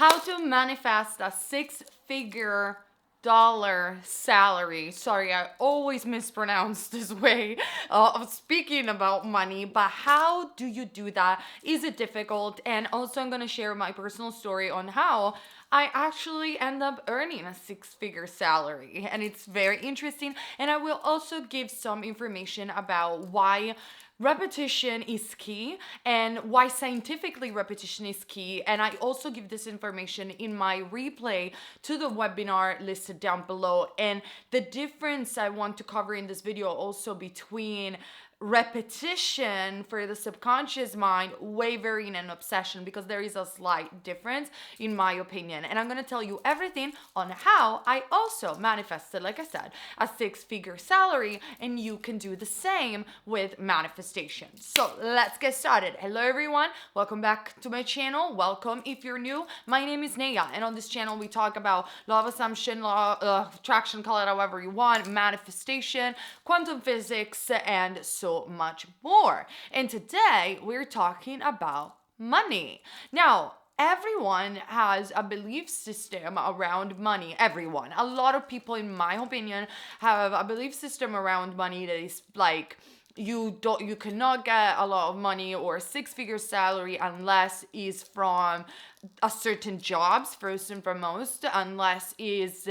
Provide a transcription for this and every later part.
How to manifest a six-figure dollar salary. Sorry, I always mispronounce this way of speaking about money, but how do you do that? Is it difficult? And also I'm going to share my personal story on how I actually end up earning a six-figure salary, and it's very interesting. And I will also give some information about why repetition is key and why scientifically repetition is key. And I also give this information in my replay to the webinar listed down below. And the difference I want to cover in this video also between repetition for the subconscious mind, wavering, and obsession, because there is a slight difference in my opinion. And I'm going to tell you everything on how I also manifested, like I said, a six-figure salary, and you can do the same with manifestation. So let's get started. Hello everyone, welcome back to my channel. Welcome if you're new. My name is Naya, and on this channel we talk about law of assumption, law of attraction, call it however you want, manifestation, quantum physics, and so much more. And today we're talking about money. Now, everyone has a belief system around money. Everyone. A lot of people, in my opinion, have a belief system around money that is like, you cannot get a lot of money or a six-figure salary unless is from a certain jobs, first and foremost, unless is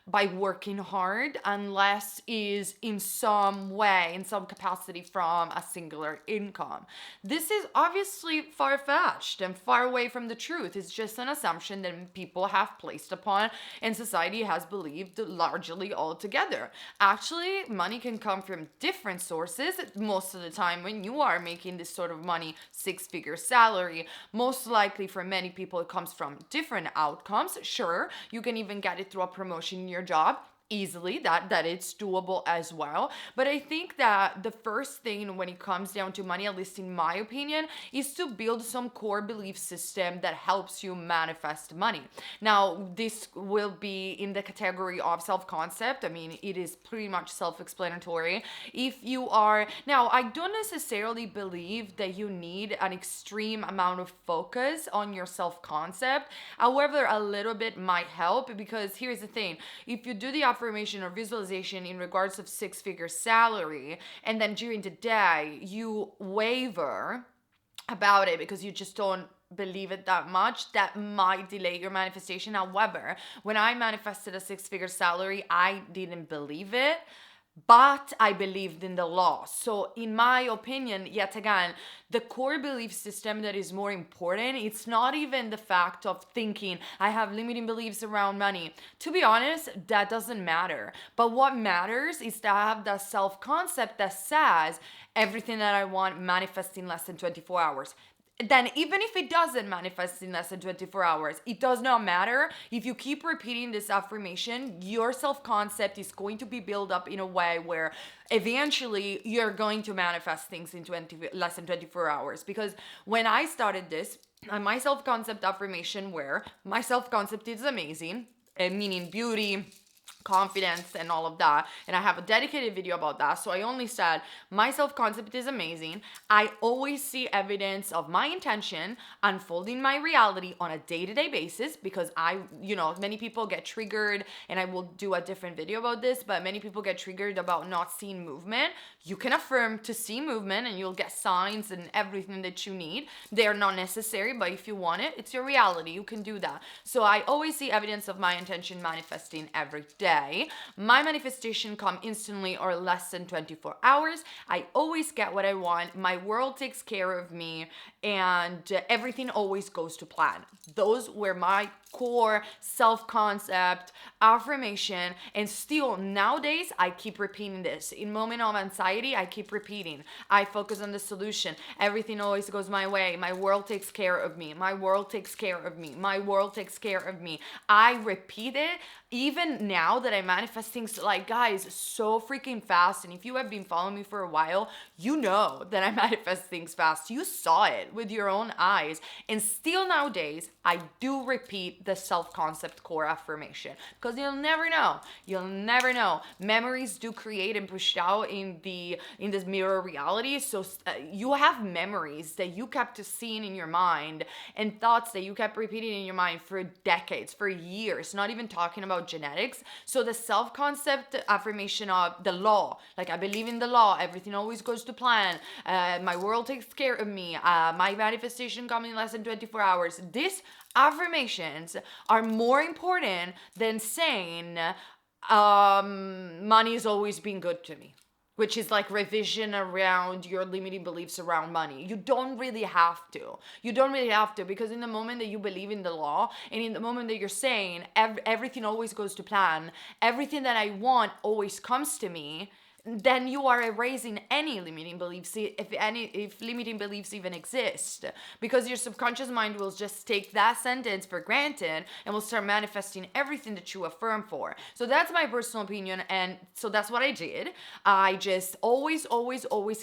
by working hard, unless is in some way, in some capacity from a singular income. This is obviously far-fetched and far away from the truth. It's just an assumption that people have placed upon and society has believed largely altogether. Actually, money can come from different sources. Most of the time when you are making this sort of money, six-figure salary, most likely for many people it comes from different outcomes. Sure, you can even get it through a promotion in your job easily, that it's doable as well. But I think that the first thing when it comes down to money, at least in my opinion, is to build some core belief system that helps you manifest money. Now, this will be in the category of self-concept. I mean, it is pretty much self-explanatory. If you are, now, I don't necessarily believe that you need an extreme amount of focus on your self-concept. However, a little bit might help, because here's the thing. If you do the affirmation or visualization in regards of six-figure salary, and then during the day you waver about it because you just don't believe it that much, that might delay your manifestation. However, when I manifested a six-figure salary, I didn't believe it, but I believed in the law. So in my opinion, yet again, the core belief system that is more important, it's not even the fact of thinking I have limiting beliefs around money. To be honest, that doesn't matter. But what matters is to have that self-concept that says everything that I want manifests in less than 24 hours. Then even if it doesn't manifest in less than 24 hours, it does not matter. If you keep repeating this affirmation, your self-concept is going to be built up in a way where eventually you're going to manifest things in less than 24 hours. Because when I started this, my self-concept affirmation where my self-concept is amazing, meaning beauty, confidence, and all of that, and I have a dedicated video about that. So I only said my self-concept is amazing. I always see evidence of my intention unfolding my reality on a day-to-day basis, because many people get triggered, and I will do a different video about this, but many people get triggered about not seeing movement. You can affirm to see movement and you'll get signs and everything that you need. They are not necessary, but if you want it, it's your reality. You can do that. So I always see evidence of my intention manifesting every day. My manifestation come instantly or less than 24 hours. I always get what I want. My world takes care of me, and everything always goes to plan. Those were my core self-concept affirmation, and still nowadays I keep repeating this. In moment of anxiety, I keep repeating. I focus on the solution. Everything always goes my way. My world takes care of me. My world takes care of me. My world takes care of me. I repeat it even now that that I manifest things like, guys, so freaking fast. And if you have been following me for a while, you know that I manifest things fast. You saw it with your own eyes. And still nowadays, I do repeat the self-concept core affirmation because you'll never know. You'll never know. Memories do create and push out in this mirror reality. So you have memories that you kept seeing in your mind and thoughts that you kept repeating in your mind for decades, for years, not even talking about genetics. So the self-concept affirmation of the law, like I believe in the law, everything always goes to plan, my world takes care of me, my manifestation comes in less than 24 hours. These affirmations are more important than saying money has always been good to me, which is like revision around your limiting beliefs around money. You don't really have to. You don't really have to, because in the moment that you believe in the law and in the moment that you're saying everything always goes to plan, everything that I want always comes to me, then you are erasing any limiting beliefs, if limiting beliefs even exist, because your subconscious mind will just take that sentence for granted and will start manifesting everything that you affirm for. So that's my personal opinion, and so that's what I did. I just always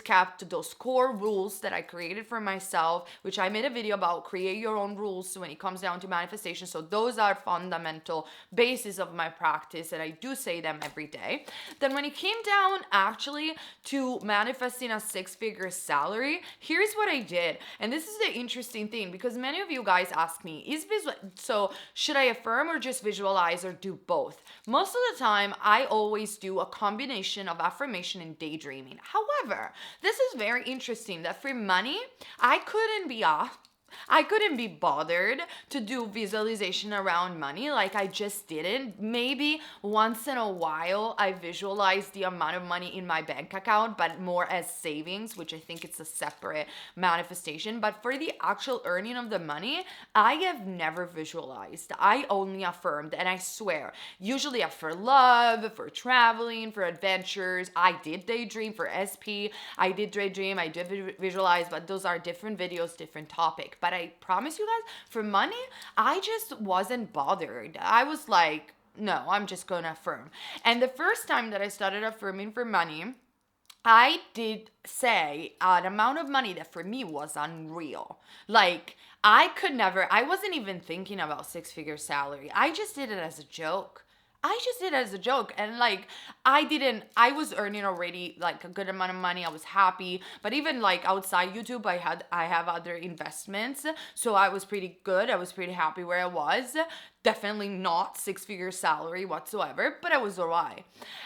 kept those core rules that I created for myself, which I made a video about. Create your own rules when it comes down to manifestation. So those are fundamental basis of my practice, and I do say them every day. Then when it came down actually to manifesting a six-figure salary, here's what I did. And this is the interesting thing, because many of you guys ask me, so should I affirm or just visualize or do both? Most of the time, I always do a combination of affirmation and daydreaming. However, this is very interesting that for money, I couldn't be bothered to do visualization around money. Like, I just didn't. Maybe once in a while I visualize the amount of money in my bank account, but more as savings, which I think it's a separate manifestation. But for the actual earning of the money, I have never visualized. I only affirmed, and I swear, usually for love, for traveling, for adventures. I did daydream for SP. I did daydream. I did visualize, but those are different videos, different topic. But I promise you guys, for money, I just wasn't bothered. I was like, no, I'm just gonna affirm. And the first time that I started affirming for money, I did say an amount of money that for me was unreal. Like, I wasn't even thinking about six-figure salary. I just did it as a joke. And like, I was earning already like a good amount of money. I was happy, but even like outside YouTube, I have other investments. So I was pretty good. I was pretty happy where I was. Definitely not six-figure salary whatsoever, but I was alright.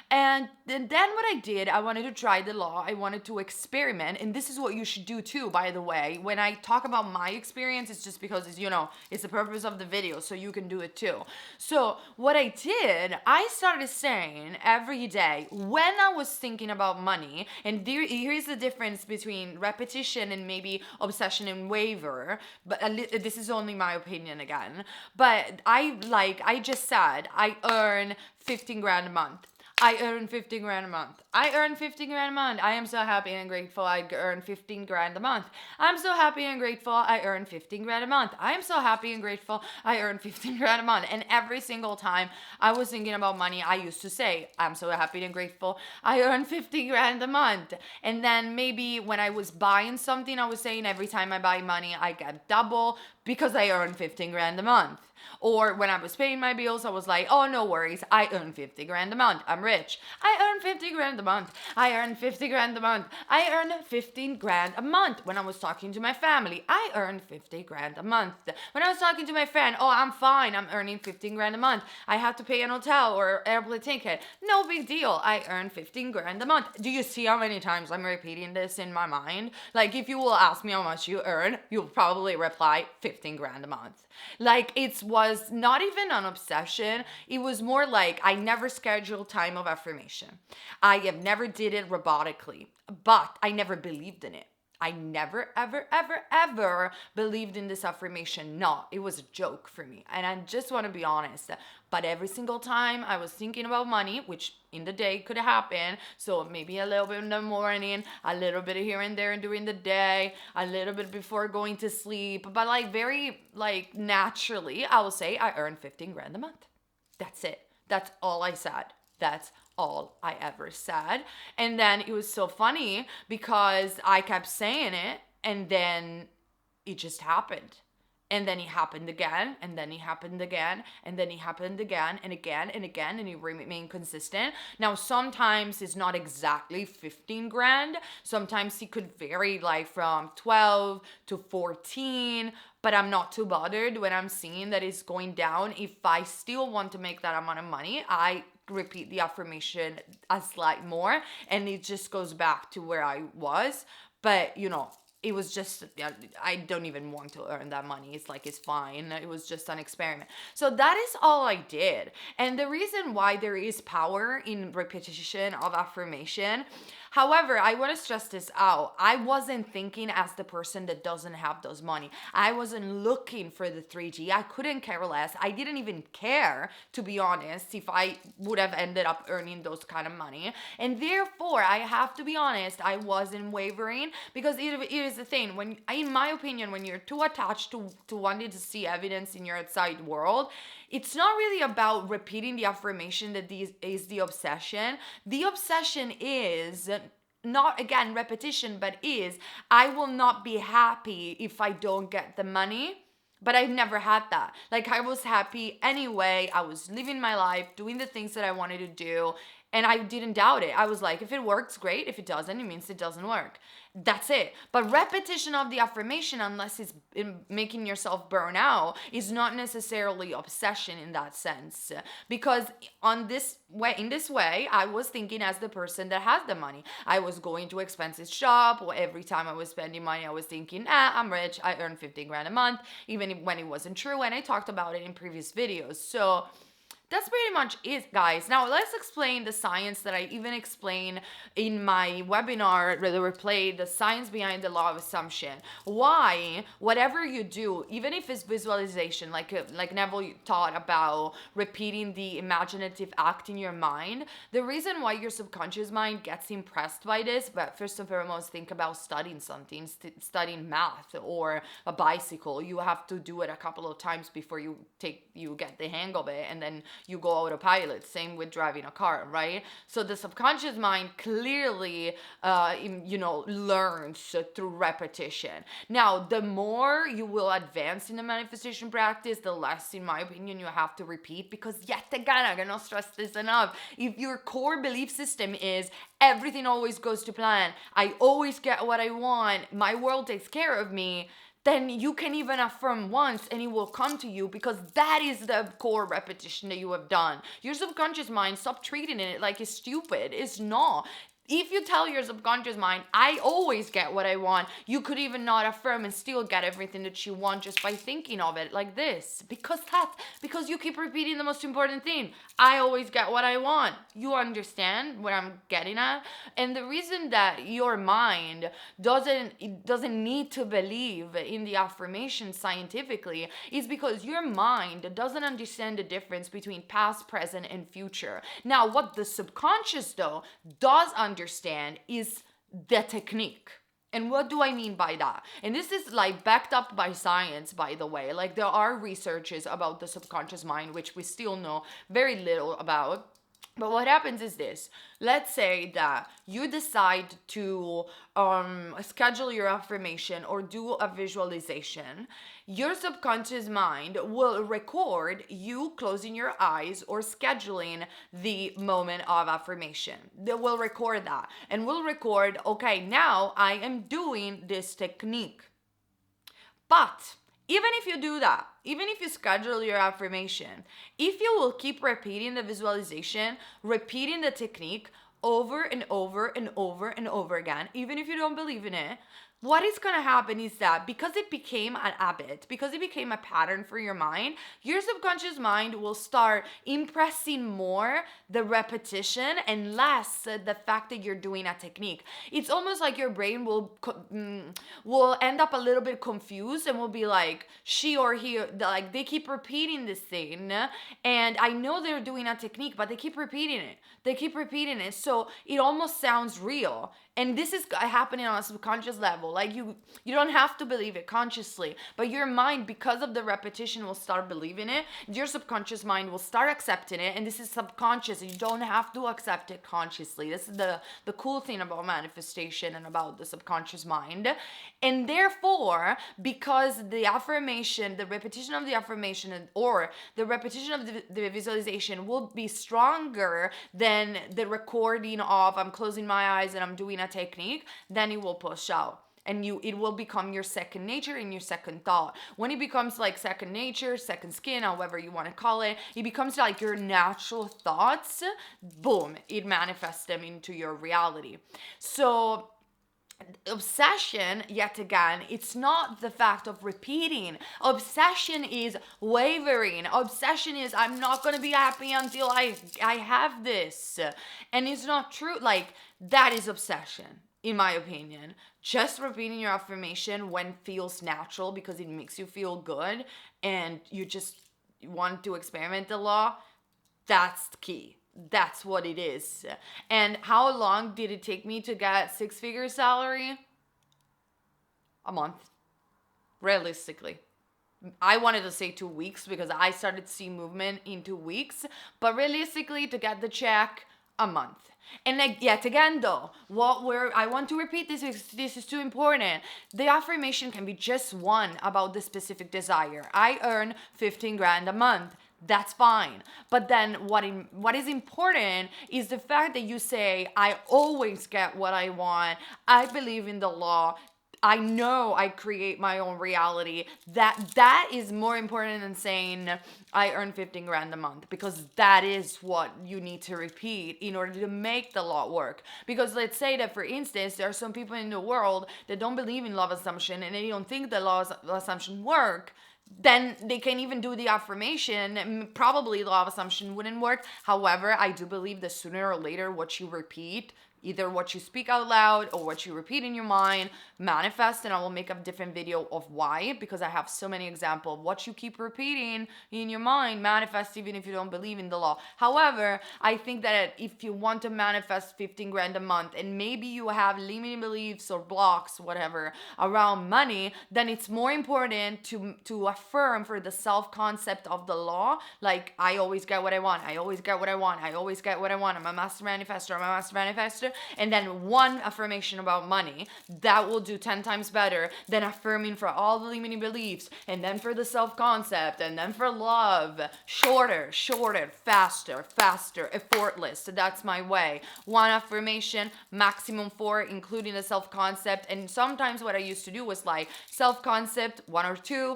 And then what I did, I wanted to try the law. I wanted to experiment, and this is what you should do too, by the way. When I talk about my experience, it's just because it's the purpose of the video, so you can do it too. So what I did, I started saying every day when I was thinking about money, and here's the difference between repetition and maybe obsession and waver, but this is only my opinion again, but I just said, I earn 15 grand a month. I earn 15 grand a month. I earn 15 grand a month. I am so happy and grateful I earn 15 grand a month. I'm so happy and grateful I earn 15 grand a month. I am so happy and grateful I earn 15 grand a month. And every single time I was thinking about money, I used to say, I'm so happy and grateful I earn 15 grand a month. And then maybe when I was buying something, I was saying every time I buy money, I get double because I earn 15 grand a month. Or when I was paying my bills, I was like, oh, no worries, I earn 50 grand a month. I'm rich. I earn 50 grand a month. I earn 50 grand a month. I earn 15 grand a month. When I was talking to my family, I earn 50 grand a month. When I was talking to my friend, oh, I'm fine, I'm earning 15 grand a month. I have to pay an hotel or airplane ticket. No big deal. I earn 15 grand a month. Do you see how many times I'm repeating this in my mind? Like, if you will ask me how much you earn, you'll probably reply 15 grand a month. Like, it was not even an obsession. It was more like I never scheduled time of affirmation. I have never did it robotically, but I never believed in it. I never, ever believed in this affirmation. No, it was a joke for me. And I just want to be honest. But every single time I was thinking about money, which in the day could happen, so maybe a little bit in the morning, a little bit here and there during the day, a little bit before going to sleep, but like very like naturally, I will say I earn 15 grand a month. That's it. That's all I said. That's all I ever said. And then it was so funny because I kept saying it, and then it just happened. And then it happened again, and then it happened again, and then it happened again, and again, and again, and it remained consistent. Now, sometimes it's not exactly 15 grand. Sometimes it could vary like from 12 to 14, but I'm not too bothered when I'm seeing that it's going down. If I still want to make that amount of money, I repeat the affirmation a slight more, and it just goes back to where I was. But, it was just, I don't even want to earn that money. It's like, it's fine. It was just an experiment. So that is all I did. And the reason why there is power in repetition of affirmation, however, I want to stress this out. I wasn't thinking as the person that doesn't have those money. I wasn't looking for the 3G. I couldn't care less. I didn't even care, to be honest, if I would have ended up earning those kind of money. And therefore, I have to be honest, I wasn't wavering, because it is the thing. When, in my opinion, when you're too attached to wanting to see evidence in your outside world, it's not really about repeating the affirmation that this is the obsession. The obsession is not, again, repetition, but is, I will not be happy if I don't get the money. But I've never had that. Like, I was happy anyway. I was living my life, doing the things that I wanted to do. And I didn't doubt it. I was like, if it works, great. If it doesn't, it means it doesn't work. That's it. But repetition of the affirmation, unless it's making yourself burn out, is not necessarily obsession in that sense. Because in this way, I was thinking as the person that has the money. I was going to expenses shop. Every time I was spending money, I was thinking, I'm rich. I earn 15 grand a month, even when it wasn't true. And I talked about it in previous videos. So that's pretty much it, guys. Now, let's explain the science that I even explain in my webinar, the replay, the science behind the law of assumption. Why, whatever you do, even if it's visualization, like Neville taught about repeating the imaginative act in your mind, the reason why your subconscious mind gets impressed by this, but first and foremost, think about studying something, studying math or a bicycle. You have to do it a couple of times before you get the hang of it, and then you go autopilot. Same with driving a car, right? So the subconscious mind clearly, learns through repetition. Now, the more you will advance in the manifestation practice, the less, in my opinion, you have to repeat, because yet again, I cannot stress this enough. If your core belief system is everything always goes to plan, I always get what I want, my world takes care of me, then you can even affirm once and it will come to you, because that is the core repetition that you have done. Your subconscious mind, stop treating it like it's stupid. It's not. If you tell your subconscious mind, I always get what I want, you could even not affirm and still get everything that you want just by thinking of it like this. Because you keep repeating the most important thing. I always get what I want. You understand what I'm getting at? And the reason that your mind doesn't need to believe in the affirmation scientifically is because your mind doesn't understand the difference between past, present, and future. Now, what the subconscious, though, does understand is the technique. And what do I mean by that? And this is like backed up by science, by the way. Like, there are researches about the subconscious mind, which we still know very little about. But what happens is this. Let's say that you decide to schedule your affirmation or do a visualization. Your subconscious mind will record you closing your eyes or scheduling the moment of affirmation. They will record that and will record, okay, now I am doing this technique. But even if you do that, even if you schedule your affirmation, if you will keep repeating the visualization, repeating the technique over and over and over and over again, even if you don't believe in it, what is going to happen is that because it became an habit, because it became a pattern for your mind, your subconscious mind will start impressing more the repetition and less the fact that you're doing a technique. It's almost like your brain will end up a little bit confused and will be like, she or he, like, they keep repeating this thing, and I know they're doing a technique, but they keep repeating it. So it almost sounds real. And this is happening on a subconscious level. Like you don't have to believe it consciously, but your mind, because of the repetition, will start believing it. Your subconscious mind will start accepting it, and this is subconscious. You don't have to accept it consciously. This is the cool thing about manifestation and about the subconscious mind. And therefore, because the affirmation, the repetition of the affirmation, or the repetition of the visualization will be stronger than the recording of I'm closing my eyes and I'm doing a technique, then it will push out. And it will become your second nature and your second thought. When it becomes like second nature, second skin, however you want to call it, it becomes like your natural thoughts. Boom, it manifests them into your reality. So obsession, yet again, it's not the fact of repeating. Obsession is wavering. Obsession is I'm not going to be happy until I have this. And it's not true. Like, that is obsession, in my opinion. Just repeating your affirmation when feels natural because it makes you feel good and you just want to experiment the law, that's the key. That's what it is. And how long did it take me to get six-figure salary? A month. Realistically. I wanted to say 2 weeks because I started to see movement in 2 weeks. But realistically, to get the check, a month. And like, yet again though, I want to repeat this because this is too important. The affirmation can be just one about the specific desire. I earn 15 grand a month. That's fine. But then what is important is the fact that you say, I always get what I want. I believe in the law. I know I create my own reality. That is more important than saying I earn 15 grand a month, because that is what you need to repeat in order to make the law work. Because let's say that, for instance, there are some people in the world that don't believe in law of assumption and they don't think the law of assumption work. Then they can even do the affirmation. Probably law of assumption wouldn't work. However, I do believe that sooner or later what you repeat, either what you speak out loud or what you repeat in your mind, manifest. And I will make a different video of why, because I have so many examples of what you keep repeating in your mind manifest even if you don't believe in the law. However, I think that if you want to manifest 15 grand a month and maybe you have limiting beliefs or blocks, whatever, around money, then it's more important to affirm for the self-concept of the law. Like, I always get what I want. I always get what I want. I always get what I want. I'm a master manifestor. I'm a master manifestor. And then one affirmation about money that will do 10 times better than affirming for all the limiting beliefs, and then for the self-concept, and then for love. Shorter, faster, effortless. So that's my way. One affirmation, maximum 4, including the self-concept. And sometimes what I used to do was like self-concept 1 or 2,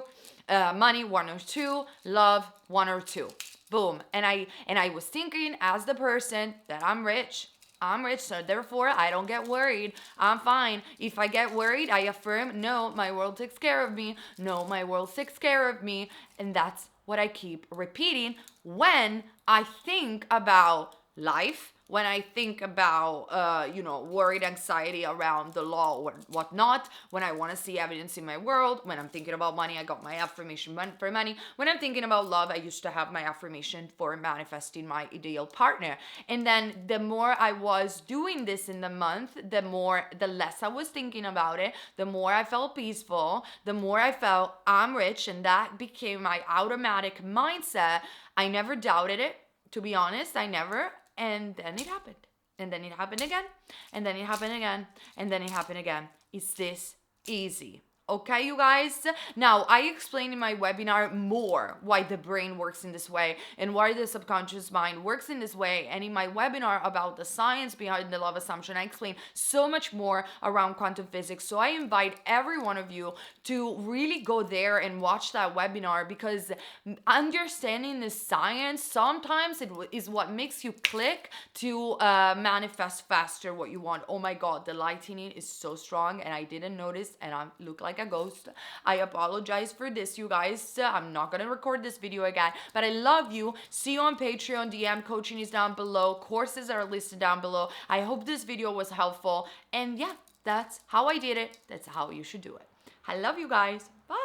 money 1 or 2, love 1 or 2. Boom. And I was thinking as the person that I'm rich, so therefore I don't get worried. I'm fine. If I get worried, I affirm, no, my world takes care of me. No, my world takes care of me. And that's what I keep repeating when I think about life, when I think about, worried anxiety around the law or whatnot, when I want to see evidence in my world, when I'm thinking about money, I got my affirmation for money. When I'm thinking about love, I used to have my affirmation for manifesting my ideal partner. And then the more I was doing this in the month, the less I was thinking about it, the more I felt peaceful, the more I felt I'm rich, and that became my automatic mindset. I never doubted it, to be honest, I never. And then it happened. And then it happened again. And then it happened again. And then it happened again. It's this easy. Okay, you guys? Now, I explained in my webinar more why the brain works in this way and why the subconscious mind works in this way. And in my webinar about the science behind the law of assumption, I explain so much more around quantum physics. So I invite every one of you to really go there and watch that webinar, because understanding the science sometimes it is what makes you click to manifest faster what you want. Oh my God, the lighting is so strong and I didn't notice, and I look like a ghost. I apologize for this, you guys. I'm not gonna record this video again, but I love you. See you on Patreon. DM coaching is down below. Courses are listed down below. I hope this video was helpful, and yeah, that's how I did it. That's how you should do it. I love you guys. Bye.